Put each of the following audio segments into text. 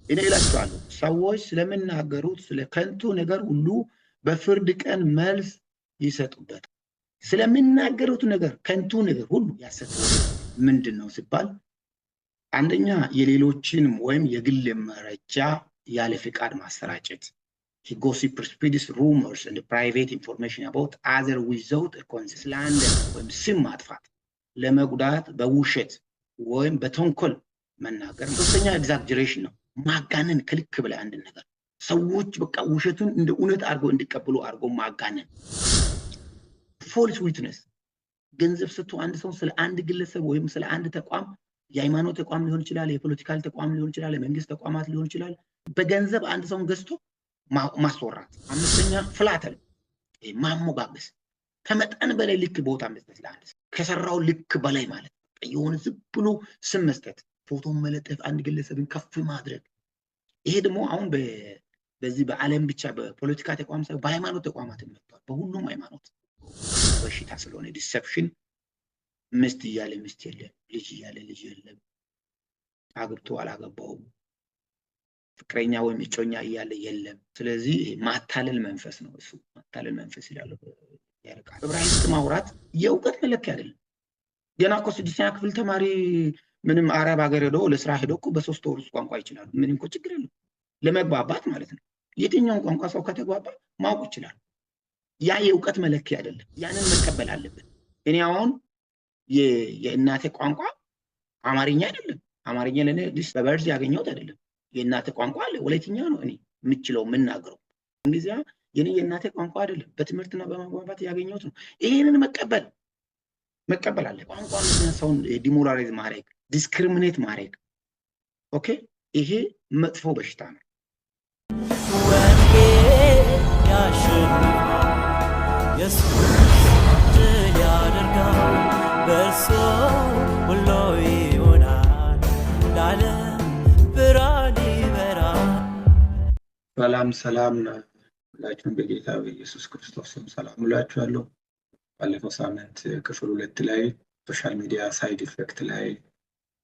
እኔ እላችኋለሁ ሰዎች ስለምናገሩት ስለ ከንቱ ነገር ሁሉ በፍርድ ቀን መልስ ይሰጡበት። ስለምናገሩት ነገር ከንቱ ነገር ሁሉ ያሰተ ምንድን ነው ሲባል አንደኛ የሌሎችን ወይም የግል መረጃ ያለ ፍቃድ ማሰራጨት he gossip spreads rumors and private information about other without a consent slander ወይም ስም ማጥፋት ለመጉዳት በውሸት ወይም በተንኮል መናገር። ሶስተኛ ኤግዛጀሬሽን ነው ማጋነን ከልክ በላይ አንድ ነገር ሰዎች በቃ ውሸቱን እንደ እውነት አድርገው እንዲቀበሉ አድርገው ማጋነን። ፎልስ ዊትነስ ገንዘብ ሰጥቶ አንድ ሰው ስለ አንድ ግለሰብ ወይም ስለ አንድ ተቋም የሃይማኖት ተቋም ሊሆን ይችላል፣ የፖለቲካል ተቋም ሊሆን ይችላል፣ የመንግስት ተቋማት ሊሆን ይችላል፣ በገንዘብ አንድ ሰውን ገዝቶ ማስወራት። አምስተኛ ፍላተል ማሞጋገስ ከመጠን በላይ ልክ ቦታ መስጠት ለአንድ ሰው ከሰራው ልክ በላይ ማለት የሆነ ዝም ብሎ ስም መስጠት፣ ፎቶ መለጠፍ፣ አንድ ግለሰብን ከፍ ማድረግ። ይሄ ደግሞ አሁን በዚህ በዓለም ብቻ በፖለቲካ ተቋም ሳይሆን በሃይማኖት ተቋማት መጥቷል። በሁሉም ሃይማኖት በሽታ ስለሆነ ዲሰፕሽን ሚስት እያለ ሚስት የለም፣ ልጅ እያለ ልጅ የለም፣ አግብቶ አላገባውም፣ ፍቅረኛ ወይም እጮኛ እያለ የለም። ስለዚህ ማታለል መንፈስ ነው። እሱ ማታለል መንፈስ ይላል ያርቃል። ዕብራይስጥ ማውራት የእውቀት መለኪያ አይደለም። ገና እኮ ስድስተኛ ክፍል ተማሪ ምንም አረብ ሀገር ሄዶ ለስራ ሄዶ እኮ በሶስት ወር ውስጥ ቋንቋ ይችላል። ምንም እኮ ችግር የለም ለመግባባት ማለት ነው። የትኛውን ቋንቋ ሰው ከተግባባ ማወቅ ይችላል። ያ የእውቀት መለኪያ አይደለም። ያንን መቀበል አለብን። እኔ አሁን የእናቴ ቋንቋ አማርኛ አይደለም። አማርኛ ለኔ በበርዝ ያገኘሁት አይደለም። የእናቴ ቋንቋ አለ፣ ወላይትኛ ነው እኔ የምችለው የምናገረው። እንግዲህ የኔ የእናቴ ቋንቋ አይደለም፣ በትምህርትና በማግባባት ያገኘሁት ነው። ይሄንን መቀበል አለ። ቋንቋ ሰውን ዲሞራላይዝ ማድረግ፣ ዲስክሪሚኔት ማድረግ ኦኬ፣ ይሄ መጥፎ በሽታ ነው። ሰላም ሁላችሁም በጌታ በኢየሱስ ክርስቶስ ስም ሰላም እላችኋለሁ። ባለፈው ሳምንት ክፍል 2 ላይ ሶሻል ሚዲያ ሳይድ ኢፌክት ላይ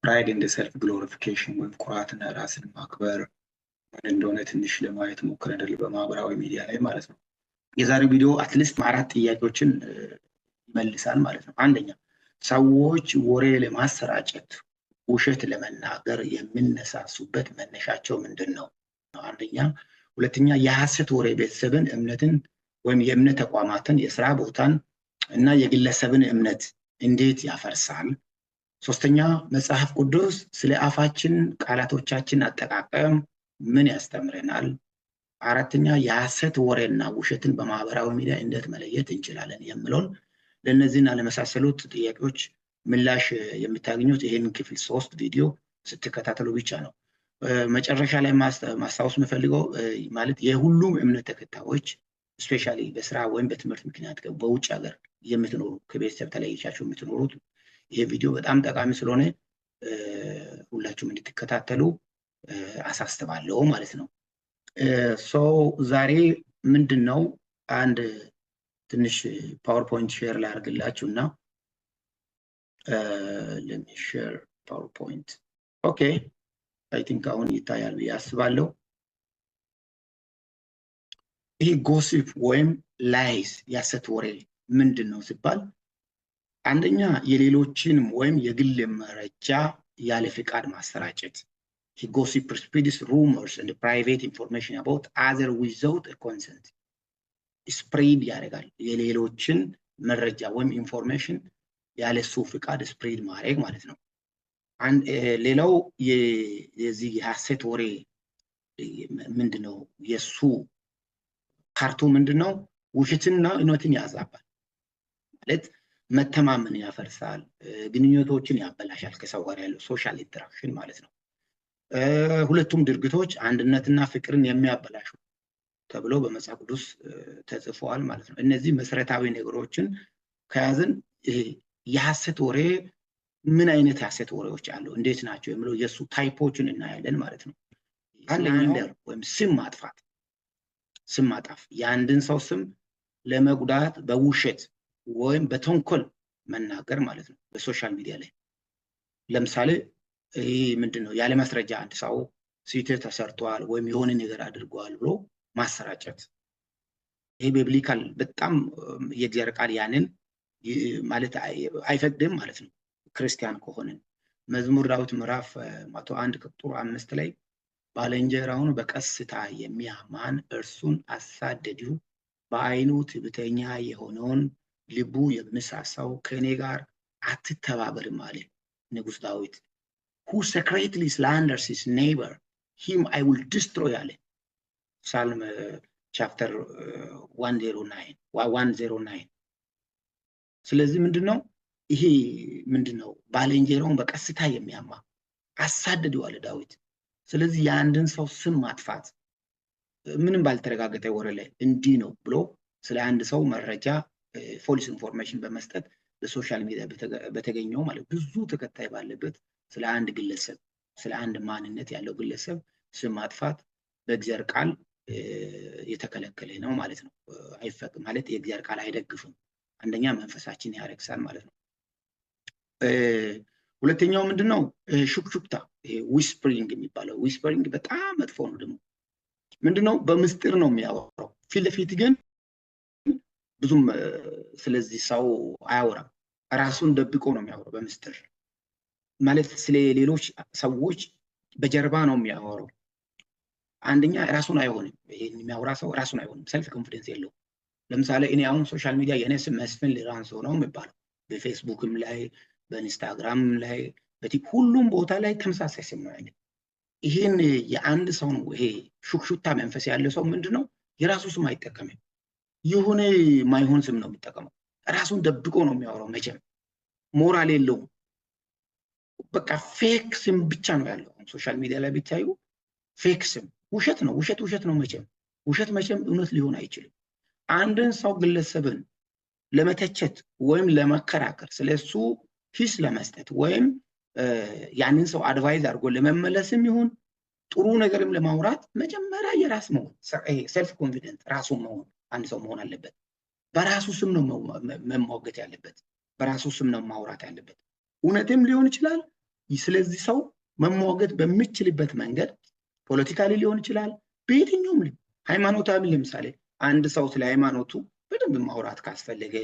ፕራይድ ኤንድ ሰልፍ ግሎሪፊኬሽን ወይም ኩራትና ራስን ማክበር ምን እንደሆነ ትንሽ ለማየት ሞክረናል በማህበራዊ ሚዲያ ላይ ማለት ነው። የዛሬው ቪዲዮ አትሊስት 4 ጥያቄዎችን ይመልሳል ማለት ነው። አንደኛ ሰዎች ወሬ ለማሰራጨት ውሸት ለመናገር የሚነሳሱበት መነሻቸው ምንድነው? አንደኛ። ሁለተኛ የሐሰት ወሬ ቤተሰብን፣ እምነትን ወይም የእምነት ተቋማትን፣ የሥራ ቦታን እና የግለሰብን እምነት እንዴት ያፈርሳል? ሶስተኛ መጽሐፍ ቅዱስ ስለ አፋችን ቃላቶቻችን አጠቃቀም ምን ያስተምረናል? አራተኛ የሐሰት ወሬና ውሸትን በማህበራዊ ሚዲያ እንዴት መለየት እንችላለን የሚለውን ለነዚህና ለመሳሰሉት ጥያቄዎች ምላሽ የምታገኙት ይሄን ክፍል 3 ቪዲዮ ስትከታተሉ ብቻ ነው። መጨረሻ ላይ ማስታወስ የምፈልገው ማለት የሁሉም እምነት ተከታዮች ስፔሻሊ በስራ ወይም በትምህርት ምክንያት በውጭ ሀገር የምትኖሩ ከቤተሰብ ተለይቻችሁ የምትኖሩት ይሄ ቪዲዮ በጣም ጠቃሚ ስለሆነ ሁላችሁም እንድትከታተሉ አሳስባለሁ ማለት ነው። ዛሬ ምንድነው አንድ ትንሽ ፓወርፖይንት ሼር ላድርግላችሁና let me share PowerPoint. Okay, I think አሁን ይታያል ብዬ አስባለሁ። ይሄ ጎሲፕ ወይም ላይስ የሐሰት ወሬ ምንድነው ሲባል አንደኛ የሌሎችን ወይም የግል መረጃ ያለ ፍቃድ ማሰራጨት he gossip spreads rumors and private information about other without a consent ስፕሬድ ያደርጋል። የሌሎችን መረጃ ወይም ኢንፎርሜሽን ያለ እሱ ፍቃድ ስፕሬድ ማድረግ ማለት ነው። ሌላው የዚህ የሐሰት ወሬ ምንድነው? የሱ ፓርቱ ምንድነው? ውሸትና እውነትን ያዛባል ማለት መተማመን ያፈርሳል፣ ግንኙነቶችን ያበላሻል፣ ከሰው ጋር ያለው ሶሻል ኢንተራክሽን ማለት ነው። ሁለቱም ድርጊቶች አንድነትና ፍቅርን የሚያበላሹ ተብሎ በመጽሐፍ ቅዱስ ተጽፈዋል ማለት ነው። እነዚህ መሰረታዊ ነገሮችን ከያዝን የሐሰት ወሬ ምን አይነት የሐሰት ወሬዎች አሉ፣ እንዴት ናቸው የሚለው የሱ ታይፖችን እናያለን ማለት ነው። አንደኛው ወይም ስም ማጥፋት፣ ስም ማጣፍ የአንድን ሰው ስም ለመጉዳት በውሸት ወይም በተንኮል መናገር ማለት ነው። በሶሻል ሚዲያ ላይ ለምሳሌ ይሄ ምንድነው ያለ ማስረጃ አንድ ሰው ስህተት ተሰርቷል ወይም የሆነ ነገር አድርጓል ብሎ ማሰራጨት ይሄ ቢብሊካል በጣም የእግዚአብሔር ቃል ያንን ማለት አይፈቅድም ማለት ነው ክርስቲያን ከሆነን መዝሙር ዳዊት ምዕራፍ 101 ቁጥር 5 ላይ ባልንጀራውን በቀስታ የሚያማን እርሱን አሳደዲው በአይኑ ትዕቢተኛ የሆነውን ልቡ የሚሳሳው ከኔ ጋር አትተባበርም አለ ንጉሥ ዳዊት who secretly slanders his neighbor him I will destroy አለ Psalm chapter 109 ስለዚህ ምንድነው ይሄ ምንድነው ባልንጀራውን በቀስታ የሚያማ አሳደደው አለ ዳዊት ስለዚህ የአንድን ሰው ስም ማጥፋት ምንም ባልተረጋገጠ ወሬ ላይ እንዲህ ነው ብሎ ስለ አንድ ሰው መረጃ ፎልስ ኢንፎርሜሽን በመስጠት በሶሻል ሚዲያ በተገኘው ማለት ብዙ ተከታይ ባለበት ስለ አንድ ግለሰብ ስለ አንድ ማንነት ያለው ግለሰብ ስም ማጥፋት በእግዚአብሔር ቃል የተከለከለ ነው ማለት ነው አይፈቅድም ማለት የእግዚአብሔር ቃል አይደግፍም አንደኛ መንፈሳችን ያረክሳል ማለት ነው ሁለተኛው ምንድነው ሹክሹክታ ዊስፐሪንግ የሚባለው ዊስፐሪንግ በጣም መጥፎ ነው ደግሞ ምንድነው በምስጢር ነው የሚያወራው ፊት ለፊት ግን ብዙም ስለዚህ ሰው አያወራም ራሱን ደብቆ ነው የሚያወራው በምስጢር ማለት ስለ ሌሎች ሰዎች በጀርባ ነው የሚያወራው አንደኛ ራሱን አይሆንም ይሄን የሚያወራ ሰው ራሱን አይሆንም ሰልፍ ኮንፊደንስ የለውም ለምሳሌ እኔ አሁን ሶሻል ሚዲያ የኔ ስም መስፍን ሊራንሶ ነው የሚባለው በፌስቡክም ላይ በኢንስታግራም ላይ በቲክ ሁሉም ቦታ ላይ ተመሳሳይ ስም ነው ያለው ይሄን የአንድ ሰው ነው ይሄ ሹክሹክታ መንፈስ ያለው ሰው ምንድነው የራሱ ስም አይጠቀምም የሆነ ማይሆን ስም ነው የሚጠቀመው ራሱን ደብቆ ነው የሚያወራው መቼም ሞራል የለውም በቃ ፌክ ስም ብቻ ነው ያለው ሶሻል ሚዲያ ላይ ብታዩ ፌክ ስም ውሸት ነው ውሸት ነው መቼም እውነት ሊሆን አይችልም አንድን ሰው ግለሰብን ለመተቸት ወይም ለመከራከር ስለሱ ሂስ ለመስጠት ወይም ያንን ሰው አድቫይዝ አድርጎ ለመመለስም ይሁን ጥሩ ነገርም ለማውራት መጀመሪያ የራስ መሆን ሰልፍ ኮንፊደንስ ራሱ መሆን አንድ ሰው መሆን አለበት በራሱ ስም ነው መሞገት ያለበት በራሱ ስም ነው ማውራት ያለበት እውነትም ሊሆን ይችላል ስለዚህ ሰው መሞገት በሚችልበት መንገድ ፖለቲካሊ ሊሆን ይችላል በየትኛውም ሃይማኖታዊ ለምሳሌ አንድ ሰው ስለ ሃይማኖቱ በደንብ ማውራት ካስፈለገ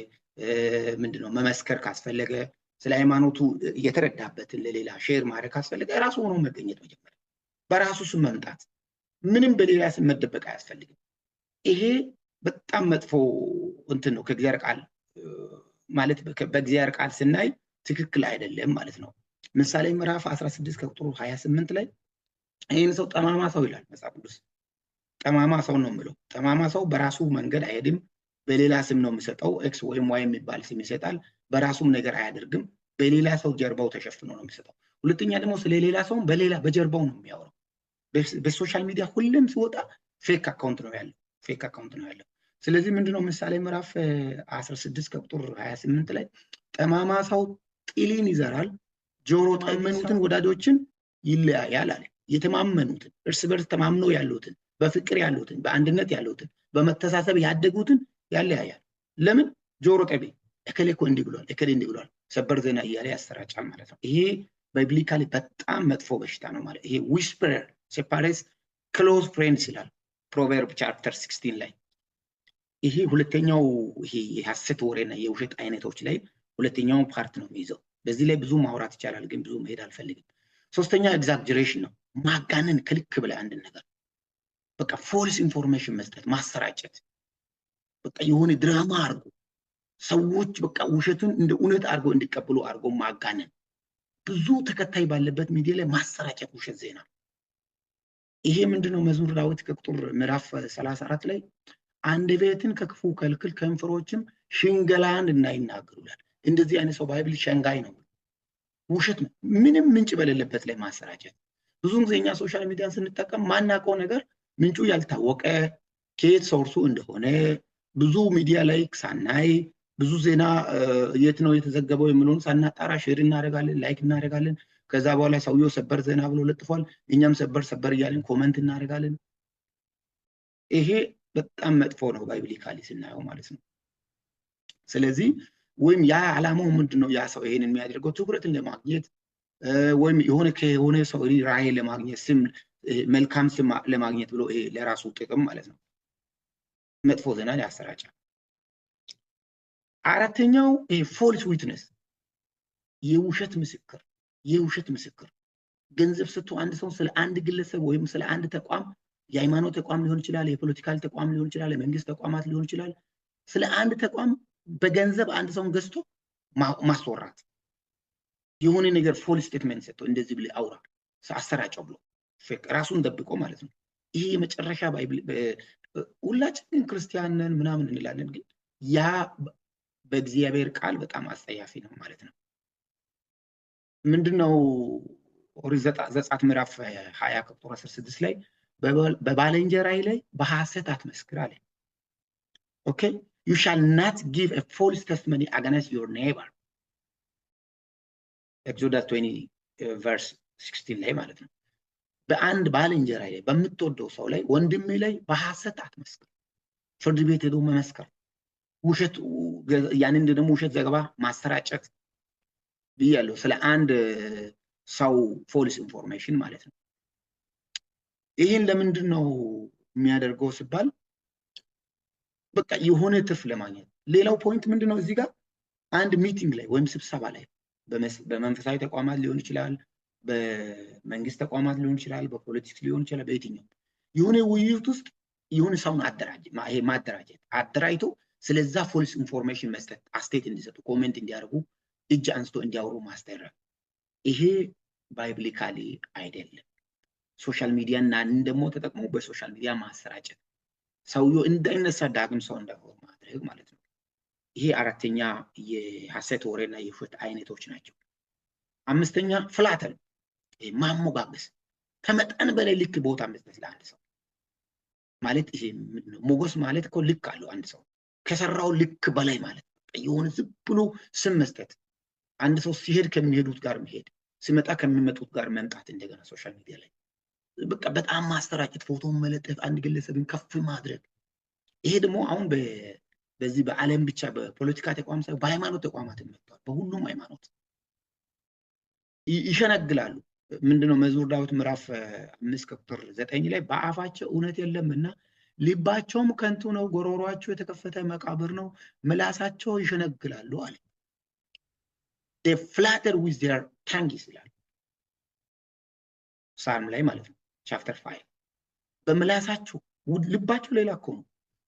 ምንድነው መመስከር ካስፈለገ ስለ ሃይማኖቱ እየተረዳበትን ለሌላ ሼር ማድረግ ካስፈለገ ራሱ ሆኖ መገኘት መጀመሪያ በራሱ ስም መምጣት ምንም በሌላ ስም መደበቅ አያስፈልግም ይሄ በጣም መጥፎ እንትን ነው ከእግዚአብሔር ቃል ማለት በእግዚአብሔር ቃል ስናይ ትክክል አይደለም ማለት ነው ምሳሌ ምዕራፍ 16 ከቁጥር 28 ላይ ይሄን ሰው ጠማማ ሰው ይላል መጽሐፍ ቅዱስ ጠማማ ሰው ነው የሚለው ጠማማ ሰው በራሱ መንገድ አይሄድም በሌላ ስም ነው የሚሰጠው ኤክስ ወይም ዋይ የሚባል ስም ይሰጣል በራሱም ነገር አያደርግም በሌላ ሰው ጀርባው ተሸፍኖ ነው የሚሰጠው ሁለተኛ ደግሞ ስለሌላ ሰው በጀርባው ነው የሚያወራው በሶሻል ሚዲያ ሁሉም ሲወጣ ፌክ አካውንት ነው ያለው ስለዚህ ምንድነው ምሳሌ ምዕራፍ 16 ከቁጥር 28 ላይ ጠማማ ሰው ጥልን ይዘራል ጆሮ ጠመኑትን ወዳጆችን ይለያያል አለ የተማመኑትን እርስ በርስ ተማምነው ያሉትን በፍቅር ያሉትን በአንድነት ያሉትን በመተሳሰብ ያደጉትን ያለያያል ለምን ጆሮ ጠቢ እከሌኮ እንዲህ ብሏል ሰበር ዜና እያለ ያሰራጫል ማለት ነው ይሄ ባይብሊካሊ በጣም መጥፎ በሽታ ነው ማለት ይሄ ዊስፐረር ሴፓሬትስ ክሎዝ ፍሬንድስ ይላል ፕሮቨርብ ቻፕተር 16 ላይ ይሄ ሁለተኛው ይሄ የሐሰት ወሬና የውሸት አይነቶች ላይ ሁለተኛው ፓርት ነው የሚይዘው በዚህ ላይ ብዙ ማውራት ይቻላል ግን ብዙ መሄድ አልፈልግም ሶስተኛ ኤግዛጀሬሽን ነው ማጋነን ከልክ በላይ አንድ ነገር በቃ ፎልስ ኢንፎርሜሽን መስጠት ማሰራጨት በቃ የሆነ ድራማ አርጎ ሰዎች በቃ ውሸቱን እንደ እውነት አርጎ እንዲቀበሉ አርጎ ማጋነን ብዙ ተከታይ ባለበት ሚዲያ ላይ ማሰራጨት ውሸት ዜና ይሄ ምንድነው መዝሙር ዳዊት ከቁጥር ምዕራፍ 34 ላይ አንደበትን ከክፉ ከልክል ከንፈሮችም ሽንገላን እንዳይናገሩላል እንደዚህ አይነት ሰው ባይብል ሸንጋይ ነው ውሸት ምንም ምንጭ በሌለበት ላይ ማሰራጨት ብዙም ጊዜኛ ሶሻል ሚዲያን ስንጠቀም ማናቀው ነገር ምንጩ ያልታወቀ ከየት ሶርሱ እንደሆነ ብዙ ሚዲያ ላይ ሳናይ ብዙ ዜና የት ነው የተዘገበው የሚሉን ሳናጣራ ሼር እናደርጋለን ላይክ እናደርጋለን ከዛ በኋላ ሰውየው ሰበር ዜና ብሎ ለጥፏል እኛም ሰበር እያልን ኮሜንት እናደርጋለን ይሄ በጣም መጥፎ ነው ባይብሊካሊ ስናየው ማለት ነው ስለዚህ ወይም ያ ዓላማው ምንድነው ያ ሰው ይሄንን የሚያደርገው ትኩረትን ለማግኘት ወይም የሆነ ሰው ራዕይ ለማግኘት ስም መልካም ስም ለማግኘት ብሎ ይሄ ለራሱ ጥቅም ማለት ነው መጥፎ ዜናን ያሰራጫል። አራተኛው ፎልስ ዊትነስ የውሸት ምስክር ገንዘብ ሰጥቶ አንድ ሰው ስለ አንድ ግለሰብ ወይም ስለ አንድ ተቋም የሃይማኖት ተቋም ሊሆን ይችላል፣ የፖለቲካል ተቋም ሊሆን ይችላል፣ የመንግስት ተቋማት ሊሆን ይችላል፣ ስለ አንድ ተቋም በገንዘብ አንድ ሰውን ገዝቶ ማስወራት የሆነ ነገር ፎልስ ስቴትመንት ሰጥቶ እንደዚህ ብለ አውራ አሰራጨው ብሎ ራሱን ደብቆ ማለት ነው። ይሄ የመጨረሻ ባይብል ሁላችንም ክርስቲያን ነን ምናምን እንላለን፣ ግን ያ በእግዚአብሔር ቃል በጣም አስጸያፊ ነው ማለት ነው። ምንድነው ኦሪት ዘጸአት ምዕራፍ 20 ቁጥር 16 ላይ በባልንጀራህ ላይ በሐሰት አትመስክር አለ። ኦኬ you shall not give a false testimony against your neighbor Exodus 20 verse 16 ላይ ማለት ነው። በአንድ ባልንጀራህ ላይ በምትወደው ሰው ላይ ወንድሜ ላይ በሐሰት አትመስክር። ፍርድ ቤት ሄዶ መመስከር ውሸት ያንን ደግሞ ውሸት ዘገባ ማሰራጨት ብያለሁ ስለ አንድ ሰው ፎልስ ኢንፎርሜሽን ማለት ነው። ይሄን ለምንድን ነው የሚያደርገው ሲባል በቃ የሆነ ትርፍ ለማግኘት። ሌላው ፖይንት ምንድነው እዚህ ጋር አንድ ሚቲንግ ላይ ወይም ስብሰባ ላይ በመንፈሳዊ ተቋማት ሊሆን ይችላል፣ በመንግስት ተቋማት ሊሆን ይችላል፣ በፖለቲክስ ሊሆን ይችላል፣ በየትኛው የሆነ ውይይት ውስጥ የሆነ ሰውን ማደራጀት አደራጅቶ ስለዛ ፎልስ ኢንፎርሜሽን መስጠት፣ አስቴት እንዲሰጡ፣ ኮሜንት እንዲያደርጉ፣ እጅ አንስቶ እንዲያወሩ ማስደረግ ይሄ ባይብሊካሊ አይደለም። ሶሻል ሚዲያ እና ደግሞ ተጠቅሞ በሶሻል ሚዲያ ማሰራጨት ሰውየው እንዳይነሳ ዳግም ሰው እንዳይሆን ማድረግ ማለት ነው። ይሄ አራተኛ የሐሰት ወሬና የውሸት አይነቶች ናቸው። አምስተኛ ፍላተር ማሞጋገስ፣ ከመጠን በላይ ልክ ቦታ መስጠት ለአንድ ሰው ማለት ይሄ ምንድነው? ሞገስ ማለት እኮ ልክ አለው። አንድ ሰው ከሰራው ልክ በላይ ማለት የሆነ ዝም ብሎ ስም መስጠት፣ አንድ ሰው ሲሄድ ከሚሄዱት ጋር መሄድ፣ ሲመጣ ከሚመጡት ጋር መምጣት፣ እንደገና ሶሻል ሚዲያ ላይ በቃ በጣም ማስተራጨት፣ ፎቶን መለጠፍ፣ አንድ ግለሰብን ከፍ ማድረግ። ይሄ ደግሞ አሁን በዚህ በዓለም ብቻ በፖለቲካ ተቋም ሳይሆን በሃይማኖት ተቋማት መጥቷል። በሁሉም ሃይማኖት ይሸነግላሉ። ምንድነው መዝሙር ዳዊት ምዕራፍ 5 ቁጥር 9 ላይ በአፋቸው እውነት የለምና ልባቸውም ከንቱ ነው፣ ጎሮሯቸው የተከፈተ መቃብር ነው፣ ምላሳቸው ይሸነግላሉ አለ። they flatter with their tongues ይላል ሳልም ላይ ማለት ነው ቻፕተር 5። በምላሳቸው ልባቸው ሌላ እኮ ነው።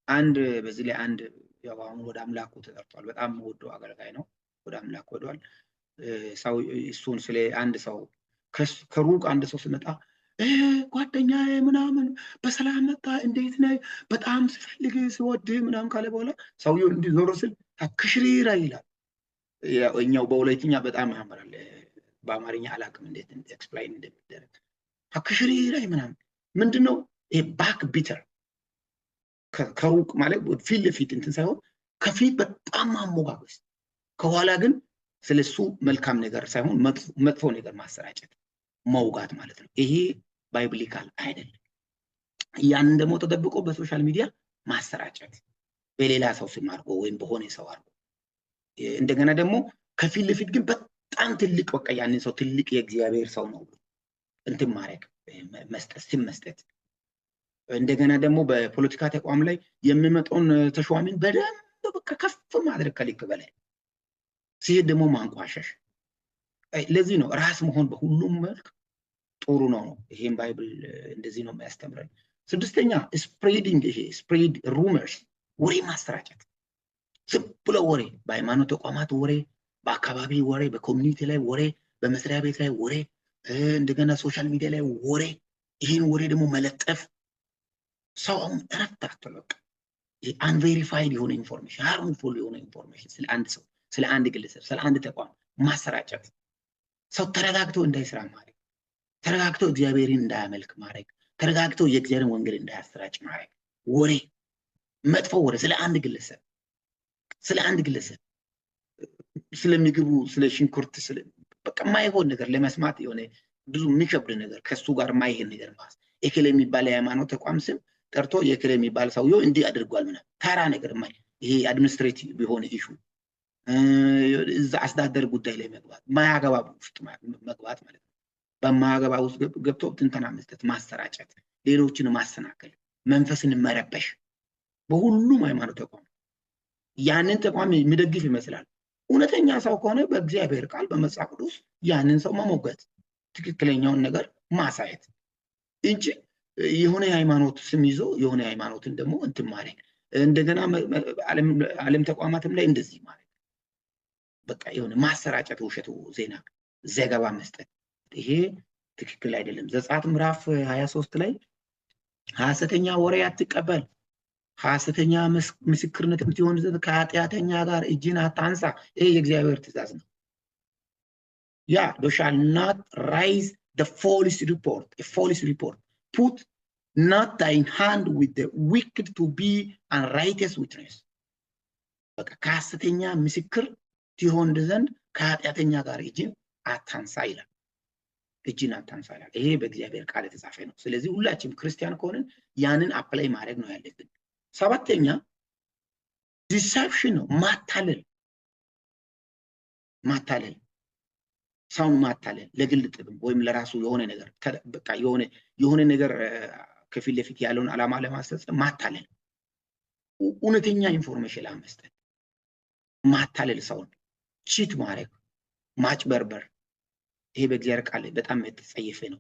አንድ በዚህ ላይ አንድ ያው አሁን ወደ አምላኩ ተጠርቷል። በጣም ወዶ አገልጋይ ነው። ወደ አምላኩ ወዷል። ሰው እሱን ስለ አንድ ሰው ከሩቅ አንድ ሰው ሲመጣ ጓደኛዬ ምናምን በሰላም መጣ እንዴት ነህ በጣም ስፈልግ ስወድ ምናምን ካለ በኋላ ሰውየው እንዲዞር ስል ታክሽሪራ ይላል። ያው በሁለተኛ በጣም ያምራል። በአማርኛ አላውቅም እንዴት ኤክስፕሌን እንደሚደረግ። ታክሽሪራ ምናምን ምንድነው? ይሄ ባክ ቢተር ከሩቅ ማለት ፊት ለፊት እንትን ሳይሆን ከፊት በጣም ማሞጋገስ፣ ከኋላ ግን ስለሱ መልካም ነገር ሳይሆን መጥፎ ነገር ማሰራጨት፣ መውጋት ማለት ነው። ይሄ ባይብሊካል አይደለም። ያንን ደግሞ ተደብቆ በሶሻል ሚዲያ ማሰራጨት፣ በሌላ ሰው ስም አድርጎ ወይም በሆነ ሰው አድርጎ፣ እንደገና ደግሞ ከፊት ለፊት ግን በጣም ትልቅ በቃ ያንን ሰው ትልቅ የእግዚአብሔር ሰው ነው እንትን ማድረግ መስጠት፣ ስም መስጠት። እንደገና ደግሞ በፖለቲካ ተቋም ላይ የሚመጣውን ተሿሚን በደንብ በቃ ከፍ ማድረግ ከልክ በላይ ሲሄድ ደግሞ ማንቋሸሽ። ለዚህ ነው ራስ መሆን በሁሉም መልክ ጥሩ ነው። ይሄን ባይብል እንደዚህ ነው የሚያስተምረን። ስድስተኛ ስፕሬዲንግ፣ ይሄ ስፕሬድ ሩመርስ፣ ወሬ ማሰራጨት። ዝም ብሎ ወሬ፣ በሃይማኖት ተቋማት ወሬ፣ በአካባቢ ወሬ፣ በኮሚኒቲ ላይ ወሬ፣ በመስሪያ ቤት ላይ ወሬ፣ እንደገና ሶሻል ሚዲያ ላይ ወሬ። ይሄን ወሬ ደግሞ መለጠፍ ሰው አሁን ተረፍታቶ በቃ ይሄ አንቬሪፋይድ የሆነ ኢንፎርሜሽን፣ ሃርምፉል የሆነ ኢንፎርሜሽን ስለ አንድ ሰው፣ ስለ አንድ ግለሰብ፣ ስለ አንድ ተቋም ማሰራጨት። ሰው ተረጋግቶ እንዳይሰራ ማድረግ፣ ተረጋግቶ እግዚአብሔርን እንዳያመልክ ማድረግ፣ ተረጋግቶ የእግዚአብሔርን ወንጌል እንዳያሰራጭ ማድረግ። ወሬ፣ መጥፎ ወሬ ስለ አንድ ግለሰብ ስለሚግቡ፣ ስለ ሽንኩርት፣ ስለ በቃ ማይሆን ነገር ለመስማት የሆነ ብዙ የሚከብድ ነገር ከሱ ጋር ማይሄድ ነገር ማለት ኤክል የሚባል የሃይማኖት ተቋም ስም ጠርቶ የክለ የሚባል ሰውየው እንዲህ አድርጓል ምናምን ተራ ነገር ማይ ይሄ አድሚኒስትሬቲቭ ቢሆን ኢሹ እዛ አስተዳደር ጉዳይ ላይ መግባት ማያገባ ውስጥ መግባት ማለት ነው። በማያገባ ውስጥ ገብቶ ትንተና መስጠት፣ ማሰራጨት፣ ሌሎችን ማሰናከል፣ መንፈስን መረበሽ በሁሉም ሃይማኖት ተቋም ያንን ተቋም የሚደግፍ ይመስላል። እውነተኛ ሰው ከሆነ በእግዚአብሔር ቃል በመጽሐፍ ቅዱስ ያንን ሰው መሞገት፣ ትክክለኛውን ነገር ማሳየት እንጂ የሆነ ሃይማኖት ስም ይዞ የሆነ ሃይማኖትን ደግሞ እንትን ማድረግ እንደገና ዓለም ተቋማትም ላይ እንደዚህ ማለት በቃ የሆነ ማሰራጨት፣ ውሸት ዜና ዘገባ መስጠት ይሄ ትክክል አይደለም። ዘጸአት ምዕራፍ 23 ላይ ሐሰተኛ ወሬ አትቀበል፣ ሐሰተኛ ምስክርነት የምትሆን ዘንድ ከኃጢአተኛ ጋር እጅን አታንሳ። ይሄ የእግዚአብሔር ትእዛዝ ነው። ያ thou shalt not raise the false report, a false report. Put not thine hand with the wicked to be unrighteous witness. በቃ ከሐሰተኛ ምስክር ትሆን ዘንድ ከኃጢአተኛ ጋር እጅን አታንሳ ይላል። እጅን አታንሳ ይላል። ይሄ በእግዚአብሔር ቃል የተጻፈ ነው። ስለዚህ ሁላችንም ክርስቲያን ከሆነን ያንን አፕላይ ማድረግ ነው ያለብን። ሰባተኛ ዲሰፕሽን ነው፣ ማታለል። ሰውን ማታለል ለግል ጥቅም ወይም ለራሱ የሆነ ነገር በቃ የሆነ ነገር ከፊት ለፊት ያለውን ዓላማ ለማስፈጸም ማታለል፣ እውነተኛ ኢንፎርሜሽን ለመስጠት ማታለል፣ ሰውን ቺት ማድረግ፣ ማጭበርበር ይሄ በእግዚአብሔር ቃል በጣም የተጸየፈ ነው።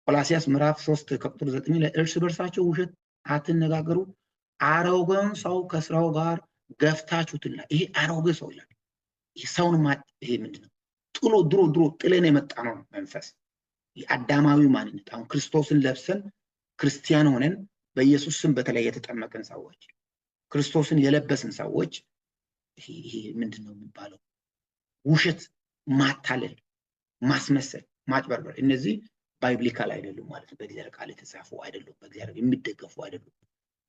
ቆላስይስ ምዕራፍ 3 ከቁጥር 9 ላይ እርስ በርሳቸው ውሸት አትነጋገሩ፣ አሮጌውን ሰው ከስራው ጋር ገፍታችሁትና። ይሄ አሮጌ ሰው ይላል። ይሄ ሰውን ይሄ ምንድነው? ድሮ ጥለን የመጣ ነው መንፈስ፣ የአዳማዊ ማንነት። አሁን ክርስቶስን ለብሰን ክርስቲያን ሆነን በኢየሱስ ስም በተለይ የተጠመቅን ሰዎች፣ ክርስቶስን የለበስን ሰዎች ይሄ ምንድነው የሚባለው? ውሸት፣ ማታለል፣ ማስመሰል፣ ማጭበርበር እነዚህ ባይብሊካል አይደሉም ማለት ነው። በእግዚአብሔር ቃል የተጻፉ አይደሉም፣ በእግዚአብሔር የሚደገፉ አይደሉም።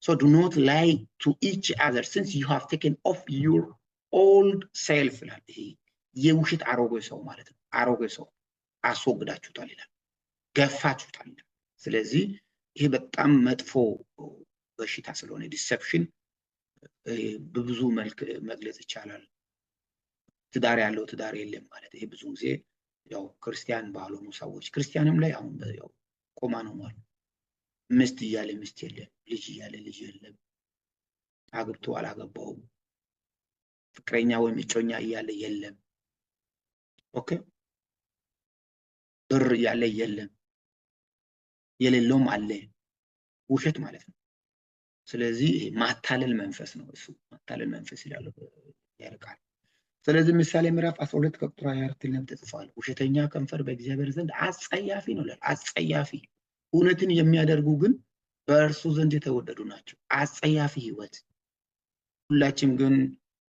So do not lie to each other since you have taken off your old self ይላል። ይሄ የውሸት አሮጌ ሰው ማለት ነው። አሮጌ ሰው አስወግዳችሁታል ይላል፣ ገፋችሁታል ይላል። ስለዚህ ይሄ በጣም መጥፎ በሽታ ስለሆነ ዲሰፕሽን በብዙ መልክ መግለጽ ይቻላል። ትዳር ያለው ትዳር የለም ማለት ይሄ ብዙ ጊዜ ያው ክርስቲያን ባልሆኑ ሰዎች ክርስቲያንም ላይ አሁን ያው ቆማ ነው ማለት ሚስት እያለ ሚስት የለም፣ ልጅ እያለ ልጅ የለም፣ አግብቶ አላገባውም፣ ፍቅረኛ ወይም እጮኛ እያለ የለም፣ ኦኬ ብር እያለ የለም፣ የሌለውም አለ፣ ውሸት ማለት ነው። ስለዚህ ማታለል መንፈስ ነው። እሱ ማታለል መንፈስ ይላል ያርቃል። ስለዚህ ምሳሌ ምዕራፍ 12 ከቁጥር 24 ላይ ተጽፏል። ውሸተኛ ከንፈር በእግዚአብሔር ዘንድ አጸያፊ ነው ይላል። አጸያፊ። እውነትን የሚያደርጉ ግን በእርሱ ዘንድ የተወደዱ ናቸው። አጸያፊ ህይወት። ሁላችንም ግን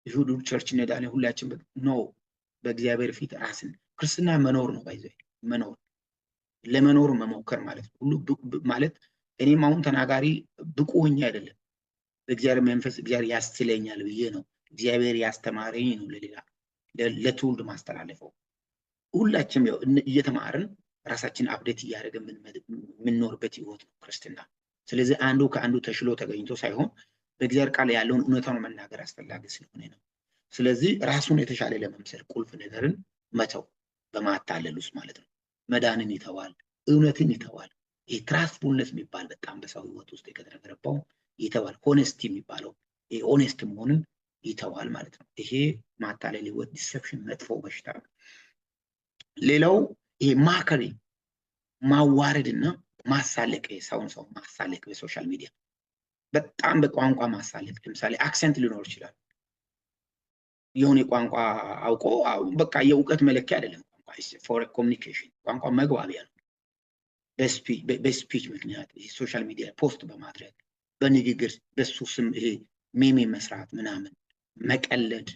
ይሁዱ ቸርች ነዳለ ሁላችንም ነው በእግዚአብሔር ፊት ራስን ክርስትና መኖር ነው ባይዘይ መኖር ለመኖር መሞከር ማለት ነው። ሁሉ ማለት እኔም አሁን ተናጋሪ ብቁ ሆኜ አይደለም፣ በእግዚአብሔር መንፈስ እግዚአብሔር ያስችለኛል ብዬ ነው፣ እግዚአብሔር ያስተማረኝ ነው ለሌላ ለትውልድ ማስተላለፈው። ሁላችንም ያው እየተማርን ራሳችን አፕዴት እያደረገን የምንኖርበት ህይወት ነው ክርስትና። ስለዚህ አንዱ ከአንዱ ተሽሎ ተገኝቶ ሳይሆን በእግዚአብሔር ቃል ያለውን እውነታውን መናገር አስፈላጊ ስለሆነ ነው። ስለዚህ ራሱን የተሻለ ለመምሰል ቁልፍ ነገርን መተው በማታለል ውስጥ ማለት ነው። መዳንን ይተዋል፣ እውነትን ይተዋል። ይሄ ትራስትፉልነስ የሚባል በጣም በሰው ህይወት ውስጥ የተገረገረው ይተዋል። ሆነስቲ የሚባለው ይሄ ሆነስት መሆንን ይተዋል ማለት ነው። ይሄ ማታለል ህይወት ዲሰፕሽን መጥፎ በሽታ ነው። ሌላው ይሄ ማከሪ ማዋረድና ማሳለቅ፣ ሰውን ሰው ማሳለቅ በሶሻል ሚዲያ በጣም በቋንቋ ማሳለቅ። ለምሳሌ አክሰንት ሊኖር ይችላል። የሆነ ቋንቋ አውቆ በቃ የእውቀት መለኪያ አይደለም ቋንቋ ፎር ኮሚኒኬሽን ቋንቋ መግባቢያ ነው። በስፒች ምክንያት ሶሻል ሚዲያ ፖስት በማድረግ በንግግር በሱ ስም ይሄ ሜሜ መስራት ምናምን መቀለድ፣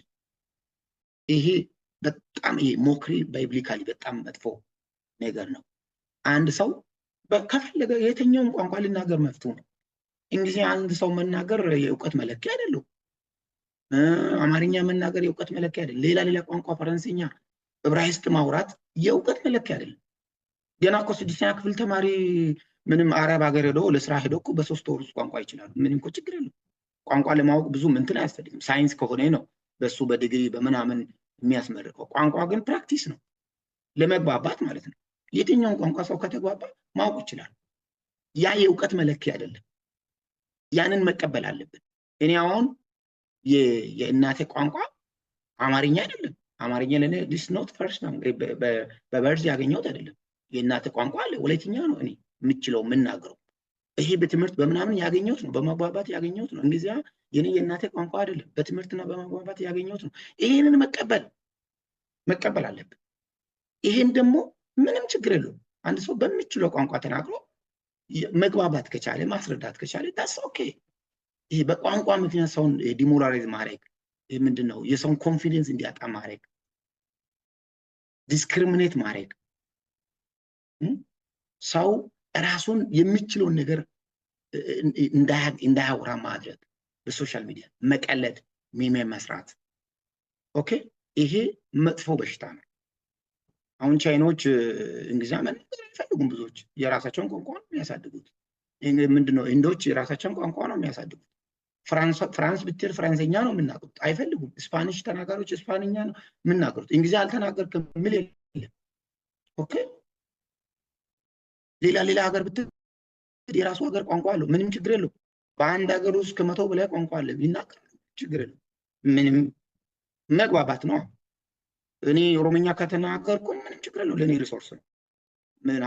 ይሄ በጣም ይሄ ሞክሪ ባይብሊካሊ በጣም መጥፎ ነገር ነው። አንድ ሰው ከፈለገ የትኛውን ቋንቋ ሊናገር መፍቱ ነው። እንግሊዝኛ አንድ ሰው መናገር የእውቀት መለኪያ አይደለም። አማርኛ መናገር የእውቀት መለኪያ አይደለም። ሌላ ቋንቋ ፈረንሳይኛ፣ ዕብራይስጥ ማውራት የእውቀት መለኪያ አይደለም። ገና እኮ 6ኛ ክፍል ተማሪ ምንም አረብ ሀገር ሄዶ ለስራ ሄዶ እኮ በ3 ወር ውስጥ ቋንቋ ይችላል። ምንም እኮ ችግር የለም። ቋንቋ ለማወቅ ብዙ እንትን አያስፈልግም። ሳይንስ ከሆነ ነው በሱ በዲግሪ በምናምን የሚያስመርቀው። ቋንቋ ግን ፕራክቲስ ነው። ለመግባባት ማለት ነው። የትኛውን ቋንቋ ሰው ከተግባባ ማወቅ ይችላል። ያ የእውቀት መለኪያ አይደለም። ያንን መቀበል አለብን። እኔ አሁን የእናቴ ቋንቋ አማርኛ አይደለም። አማርኛ ለኔ ዲስ ኖት ፈርስት ነው፣ በበርዝ ያገኘሁት አይደለም። የእናቴ ቋንቋ አለ፣ ሁለተኛ ነው እኔ የምችለው የምናገረው። ይሄ በትምህርት በምናምን ያገኘሁት ነው፣ በመግባባት ያገኘሁት ነው። እንግዲያ የእናቴ ቋንቋ አይደለም፣ በትምህርትና በመግባባት ያገኘሁት ነው። ይሄንን መቀበል አለብን። ይሄን ደግሞ ምንም ችግር የለውም። አንድ ሰው በሚችለው ቋንቋ ተናግሮ መግባባት ከቻለ ማስረዳት ከቻለ ዳስ ኦኬ። ይሄ በቋንቋ ምክንያት ሰውን ዲሞራላይዝ ማድረግ ምንድነው? የሰውን ኮንፊደንስ እንዲያጣ ማድረግ፣ ዲስክሪሚኔት ማድረግ፣ ሰው ራሱን የሚችለውን ነገር እንዳያወራ ማድረግ፣ በሶሻል ሚዲያ መቀለድ፣ ሚሜ መስራት፣ ኦኬ። ይሄ መጥፎ በሽታ ነው። አሁን ቻይኖች እንግሊዝኛ መናገር አይፈልጉም። ብዙዎች የራሳቸውን ቋንቋ ነው የሚያሳድጉት። ምንድነው? ህንዶች የራሳቸውን ቋንቋ ነው የሚያሳድጉት። ፍራንስ ብትል ፍራንሰኛ ነው የምናገሩት፣ አይፈልጉም። ስፓኒሽ ተናጋሪዎች ስፓንኛ ነው የምናገሩት። እንግሊዝኛ አልተናገርክም የሚል የለም። ኦኬ። ሌላ ሀገር ብትል የራሱ ሀገር ቋንቋ አለው፣ ምንም ችግር የለው። በአንድ ሀገር ውስጥ ከ100 በላይ ቋንቋ አለ፣ ይናገራል፣ ችግር የለው። ምንም መግባባት ነው። እኔ ኦሮምኛ ከተናገርኩ ምንም ችግር የለው፣ ለኔ ሪሶርስ ነው።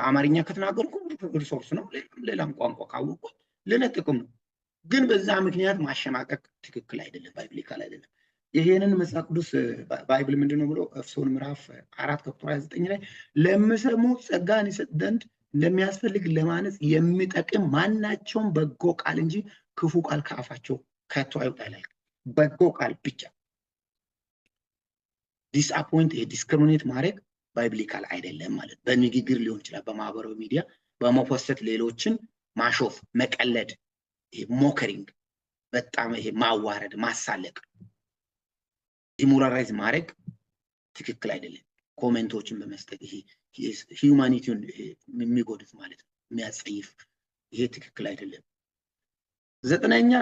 አማርኛ ከተናገርኩ ሪሶርስ ነው። ሌላም ቋንቋ ካወቅኩ ለኔ ጥቅም ነው። ግን በዛ ምክንያት ማሸማቀቅ ትክክል አይደለም፣ ባይብሊካል አይደለም። ይሄንን መጽሐፍ ቅዱስ ባይብል ምንድነው ብሎ ኤፌሶን ምዕራፍ 4 ቁጥር 29 ላይ ለሚሰሙ ጸጋን ይሰጥ ዘንድ እንደሚያስፈልግ ለማነጽ የሚጠቅም ማናቸውም በጎ ቃል እንጂ ክፉ ቃል ከአፋቸው ከቶ አይውጣ ይላል። በጎ ቃል ብቻ። ዲስአፖይንት ዲስክሪሚኔት ማድረግ ባይብሊካል አይደለም ማለት። በንግግር ሊሆን ይችላል፣ በማህበራዊ ሚዲያ በመፖሰት ሌሎችን ማሾፍ፣ መቀለድ፣ ሞከሪንግ፣ በጣም ይሄ ማዋረድ፣ ማሳለቅ፣ ዲሞራላይዝ ማድረግ ትክክል አይደለም። ኮሜንቶችን በመስጠት ይሄ ሂዩማኒቲውን የሚጎድት ማለት ነው፣ የሚያጸይፍ፣ ይሄ ትክክል አይደለም። 9ኛ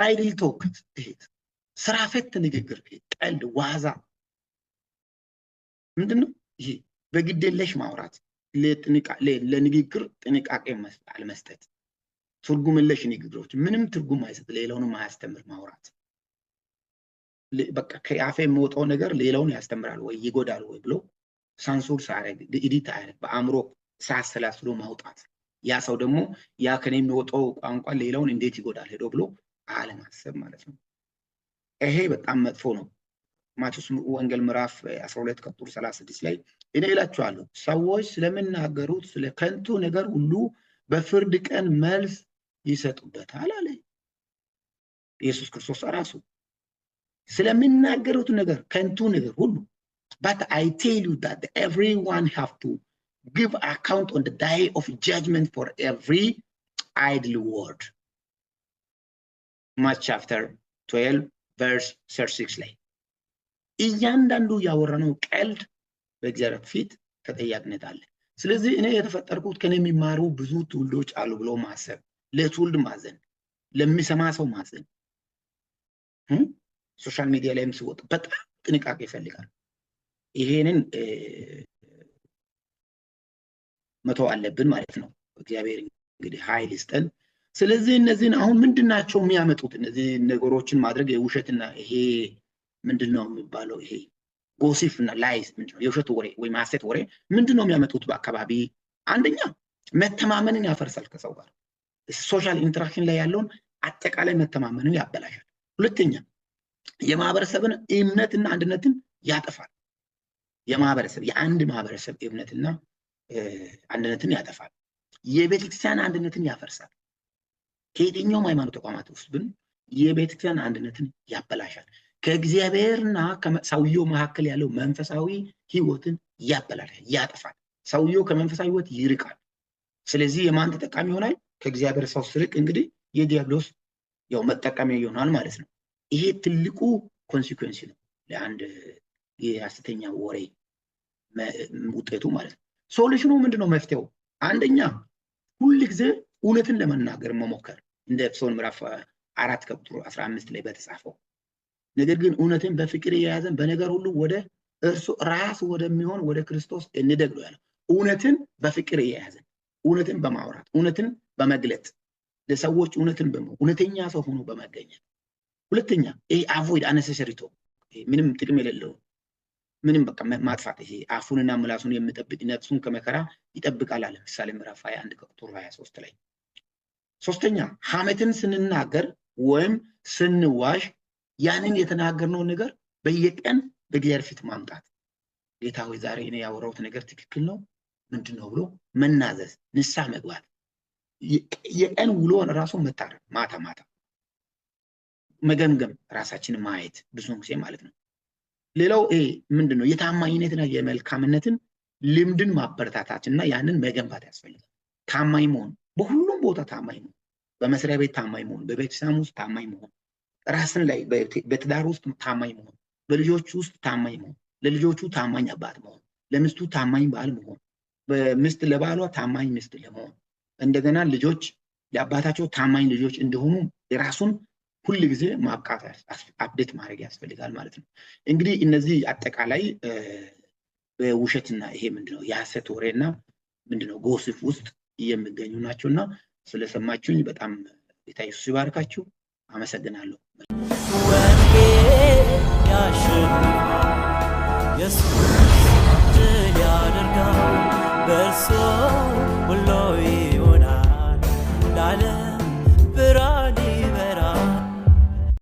አይድል ቶክ፣ ይሄ ስራ ፈት ንግግር፣ ቀልድ፣ ዋዛ ምንድነው? ይሄ በግዴለሽ ማውራት፣ ለንግግር ጥንቃቄ አለመስጠት፣ ትርጉም የለሽ ንግግሮች፣ ምንም ትርጉም አይሰጥ፣ ሌላውንም አያስተምር ማውራት። በቃ ከአፌ የሚወጣው ነገር ሌላውን ያስተምራል ወይ ይጎዳል ወይ ብሎ ሳንሱር ሳያደርግ ኤዲት አያደርግ በአእምሮ ሳያሰላስሎ ማውጣት። ያ ሰው ደግሞ ያ ከኔ የሚወጣው ቋንቋ ሌላውን እንዴት ይጎዳል ሄዶ ብሎ አለማሰብ ማለት ነው። ይሄ በጣም መጥፎ ነው። ማቴዎስ ወንጌል ምዕራፍ 12 ቁጥር 36 ላይ እኔ እላችኋለሁ ሰዎች ስለሚናገሩት ስለ ከንቱ ነገር ሁሉ በፍርድ ቀን መልስ ይሰጡበታል አለ ኢየሱስ ክርስቶስ ራሱ። ስለሚናገሩት ነገር ከንቱ ነገር ሁሉ but I tell you that everyone have to give account on the day of judgment for every idle word. Matthew chapter 12 verse 36 ላይ እያንዳንዱ ያወራነው ቀልድ በእግዚአብሔር ፊት ተጠያቂነት አለ። ስለዚህ እኔ የተፈጠርኩት ከኔ የሚማሩ ብዙ ትውልዶች አሉ ብሎ ማሰብ፣ ለትውልድ ማዘን፣ ለሚሰማ ሰው ማዘን። ሶሻል ሚዲያ ላይም ሲወጣ በጣም ጥንቃቄ ይፈልጋል። ይሄንን መተው አለብን ማለት ነው። እግዚአብሔር እንግዲህ ኃይል ይስጠን። ስለዚህ እነዚህን አሁን ምንድናቸው የሚያመጡት እነዚህ ነገሮችን ማድረግ? የውሸትና ይሄ ምንድነው የሚባለው? ይሄ ጎሲፍና ላይስ ምንድነው? የውሸት ወሬ ወይ ማሰት ወሬ ምንድነው የሚያመጡት በአካባቢ? አንደኛ መተማመንን ያፈርሳል። ከሰው ጋር ሶሻል ኢንተራክሽን ላይ ያለውን አጠቃላይ መተማመንን ያበላሻል። ሁለተኛ የማህበረሰብን እምነትና አንድነትን ያጠፋል። የአንድ ማህበረሰብ እምነትና አንድነትን ያጠፋል። የቤተክርስቲያን አንድነትን ያፈርሳል። ከየትኛውም ሃይማኖት ተቋማት ውስጥ ግን የቤተክርስቲያን አንድነትን ያበላሻል። ከእግዚአብሔርና ከሰውየው መካከል ያለው መንፈሳዊ ህይወትን ያበላሻል፣ ያጠፋል። ሰውየው ከመንፈሳዊ ህይወት ይርቃል። ስለዚህ የማን ተጠቃሚ ይሆናል? ከእግዚአብሔር ሰው ስርቅ እንግዲህ የዲያብሎስ ያው መጠቀሚያ ይሆናል ማለት ነው። ይሄ ትልቁ ኮንሲኩዌንስ ነው ለአንድ የሐሰተኛ ወሬ ውጤቱ ማለት ነው። ሶሉሽኑ ምንድነው? መፍትሄው አንደኛ ሁልጊዜ እውነትን ለመናገር መሞከር፣ እንደ ኤፌሶን ምዕራፍ 4 ቁጥር 15 ላይ በተጻፈው። ነገር ግን እውነትን በፍቅር የያዘን በነገር ሁሉ ወደ እርሱ ራስ ወደሚሆን ወደ ክርስቶስ እንደግ ነው ያለው። እውነትን በፍቅር እየያዘን እውነትን በማውራት እውነትን በመግለጥ ለሰዎች እውነትን እውነተኛ ሰው ሆኖ በመገኘት ሁለተኛ ይሄ አቮይድ አነሰሰሪ ቶክ ምንም ጥቅም የሌለው ምንም በቃ ማጥፋት ይሄ አፉንና ምላሱን የሚጠብቅ ነፍሱን ከመከራ ይጠብቃል አለ ምሳሌ ምዕራፍ 21 ቁጥር 23 ላይ። ሶስተኛ ሐሜትን ስንናገር ወይም ስንዋሽ ያንን የተናገርነው ነገር በየቀን በእግዚአብሔር ፊት ማምጣት ጌታ ሆይ ዛሬ እኔ ያወራሁት ነገር ትክክል ነው ምንድነው ብሎ መናዘዝ ንስሐ መግባት የቀን ውሎን ራሱን መታረም ማታ ማታ መገምገም ራሳችንን ማየት ብዙውን ጊዜ ማለት ነው። ሌላው ምንድነው የታማኝነትና የመልካምነትን ልምድን ማበረታታትና ያንን መገንባት ያስፈልጋል። ታማኝ መሆን በሁሉም ቦታ ታማኝ መሆን በመስሪያ ቤት ታማኝ መሆን በቤተሰብ ውስጥ ታማኝ መሆን ራስን ላይ በትዳር ውስጥ ታማኝ መሆን በልጆች ውስጥ ታማኝ መሆን ለልጆቹ ታማኝ አባት መሆን ለሚስቱ ታማኝ ባል መሆን በሚስት ለባሏ ታማኝ ሚስት ለመሆን እንደገና ልጆች ለአባታቸው ታማኝ ልጆች እንደሆኑ የራሱን ሁሉ ጊዜ ማብቃት አፕዴት ማድረግ ያስፈልጋል ማለት ነው። እንግዲህ እነዚህ አጠቃላይ በውሸትና ይሄ ምንድነው የሐሰት ወሬና ምንድነው ጎሲፕ ውስጥ የሚገኙ ናቸውና ስለሰማችሁኝ በጣም ጌታ ኢየሱስ ይባርካችሁ። አመሰግናለሁ። ወንጌል ያሸንፋል።